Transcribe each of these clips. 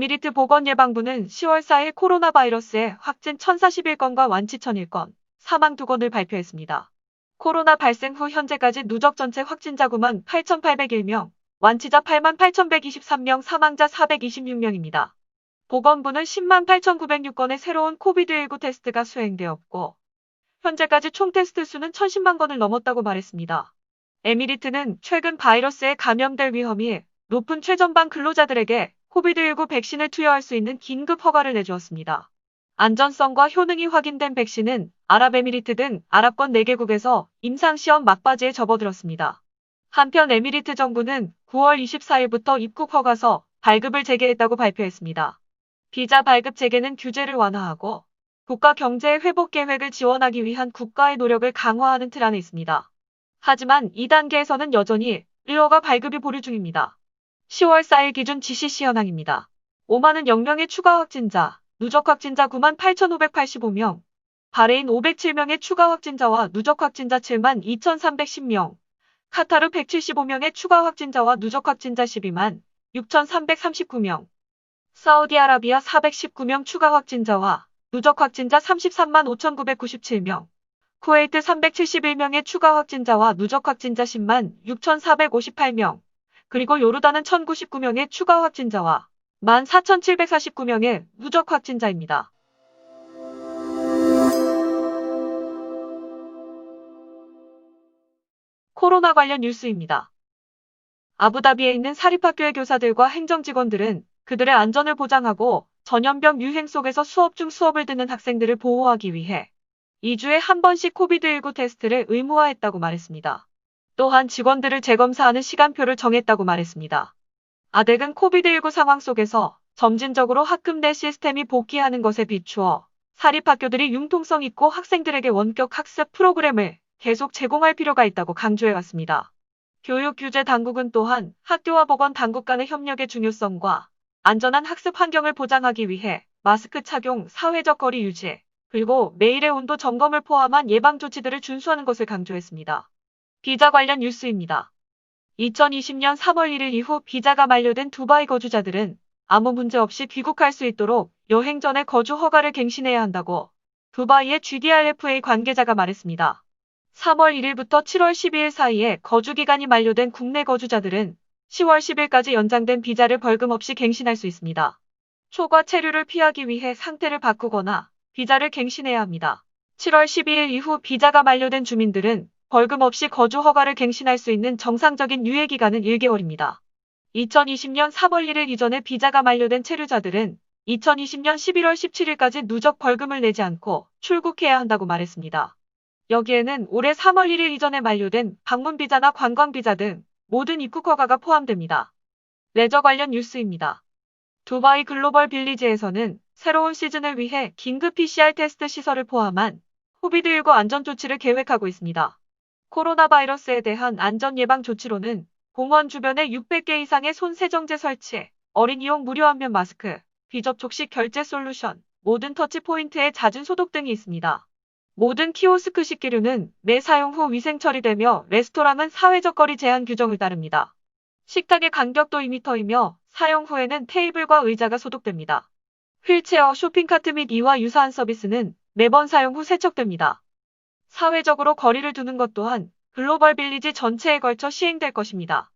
에미리트 보건예방부는 10월 4일 코로나 바이러스의 확진 1041건과 완치 1001건, 사망 2건을 발표했습니다. 코로나 발생 후 현재까지 누적 전체 확진자 9만 8,801명, 완치자 8만 8,123명, 사망자 426명입니다. 보건부는 10만 8,906건의 새로운 코비드19 테스트가 수행되었고, 현재까지 총 테스트 수는 1,010만 건을 넘었다고 말했습니다. 에미리트는 최근 바이러스에 감염될 위험이 높은 최전방 근로자들에게 코비드19 백신을 투여할 수 있는 긴급 허가를 내주었습니다. 안전성과 효능이 확인된 백신은 아랍에미리트 등 아랍권 4개국에서 임상시험 막바지에 접어들었습니다. 한편 에미리트 정부는 9월 24일부터 입국 허가서 발급을 재개했다고 발표했습니다. 비자 발급 재개는 규제를 완화하고 국가 경제 회복 계획을 지원하기 위한 국가의 노력을 강화하는 틀 안에 있습니다. 하지만 2단계에서는 여전히 1허가 발급이 보류 중입니다. 10월 4일 기준 GCC 현황입니다. 5만은 0명의 추가 확진자, 누적 확진자 9만 8,585명, 바레인 507명의 추가 확진자와 누적 확진자 7만 2,310명, 카타르 175명의 추가 확진자와 누적 확진자 12만 6,339명, 사우디아라비아 419명 추가 확진자와 누적 확진자 33만 5,997명, 쿠웨이트 371명의 추가 확진자와 누적 확진자 10만 6,458명, 그리고 요르단은 1,099명의 추가 확진자와 14,749명의 누적 확진자입니다. 코로나 관련 뉴스입니다. 아부다비에 있는 사립학교의 교사들과 행정직원들은 그들의 안전을 보장하고 전염병 유행 속에서 수업 중 수업을 듣는 학생들을 보호하기 위해 2주에 한 번씩 코비드19 테스트를 의무화했다고 말했습니다. 또한 직원들을 재검사하는 시간표를 정했다고 말했습니다. 아덱은 코비드19 상황 속에서 점진적으로 학급 내 시스템이 복귀하는 것에 비추어 사립학교들이 융통성 있고 학생들에게 원격 학습 프로그램을 계속 제공할 필요가 있다고 강조해왔습니다. 교육규제당국은 또한 학교와 보건 당국 간의 협력의 중요성과 안전한 학습 환경을 보장하기 위해 마스크 착용, 사회적 거리 유지, 그리고 매일의 온도 점검을 포함한 예방 조치들을 준수하는 것을 강조했습니다. 비자 관련 뉴스입니다. 2020년 3월 1일 이후 비자가 만료된 두바이 거주자들은 아무 문제 없이 귀국할 수 있도록 여행 전에 거주 허가를 갱신해야 한다고 두바이의 GDRFA 관계자가 말했습니다. 3월 1일부터 7월 12일 사이에 거주 기간이 만료된 국내 거주자들은 10월 10일까지 연장된 비자를 벌금 없이 갱신할 수 있습니다. 초과 체류를 피하기 위해 상태를 바꾸거나 비자를 갱신해야 합니다. 7월 12일 이후 비자가 만료된 주민들은 벌금 없이 거주 허가를 갱신할 수 있는 정상적인 유예 기간은 1개월입니다. 2020년 3월 1일 이전에 비자가 만료된 체류자들은 2020년 11월 17일까지 누적 벌금을 내지 않고 출국해야 한다고 말했습니다. 여기에는 올해 3월 1일 이전에 만료된 방문 비자나 관광 비자 등 모든 입국 허가가 포함됩니다. 레저 관련 뉴스입니다. 두바이 글로벌 빌리지에서는 새로운 시즌을 위해 긴급 PCR 테스트 시설을 포함한 코비드19 안전조치를 계획하고 있습니다. 코로나 바이러스에 대한 안전 예방 조치로는 공원 주변에 600개 이상의 손 세정제 설치, 어린이용 무료 안면 마스크, 비접촉식 결제 솔루션, 모든 터치 포인트의 잦은 소독 등이 있습니다. 모든 키오스크 식기류는 매 사용 후 위생 처리되며 레스토랑은 사회적 거리 제한 규정을 따릅니다. 식탁의 간격도 2m이며 사용 후에는 테이블과 의자가 소독됩니다. 휠체어, 쇼핑카트 및 이와 유사한 서비스는 매번 사용 후 세척됩니다. 사회적으로 거리를 두는 것 또한 글로벌 빌리지 전체에 걸쳐 시행될 것입니다.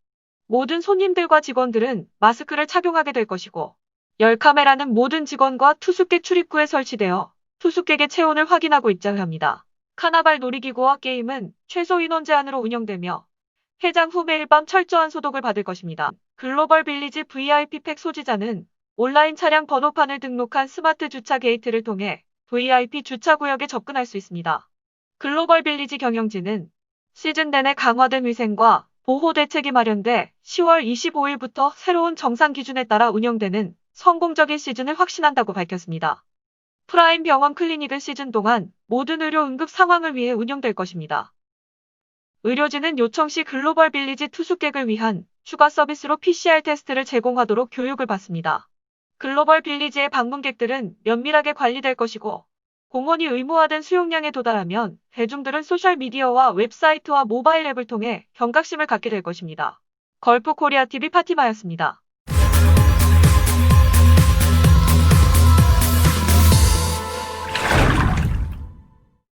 모든 손님들과 직원들은 마스크를 착용하게 될 것이고, 열카메라는 모든 직원과 투숙객 출입구에 설치되어 투숙객의 체온을 확인하고 있자야 합니다. 카나발 놀이기구와 게임은 최소 인원 제한으로 운영되며 해장 후 매일 밤 철저한 소독을 받을 것입니다. 글로벌 빌리지 VIP 팩 소지자는 온라인 차량 번호판을 등록한 스마트 주차 게이트를 통해 VIP 주차구역에 접근할 수 있습니다. 글로벌 빌리지 경영진은 시즌 내내 강화된 위생과 보호 대책이 마련돼 10월 25일부터 새로운 정상 기준에 따라 운영되는 성공적인 시즌을 확신한다고 밝혔습니다. 프라임 병원 클리닉은 시즌 동안 모든 의료 응급 상황을 위해 운영될 것입니다. 의료진은 요청 시 글로벌 빌리지 투숙객을 위한 추가 서비스로 PCR 테스트를 제공하도록 교육을 받습니다. 글로벌 빌리지의 방문객들은 면밀하게 관리될 것이고, 공원이 의무화된 수용량에 도달하면 대중들은 소셜미디어와 웹사이트와 모바일 앱을 통해 경각심을 갖게 될 것입니다. 걸프 코리아 TV 파티마였습니다.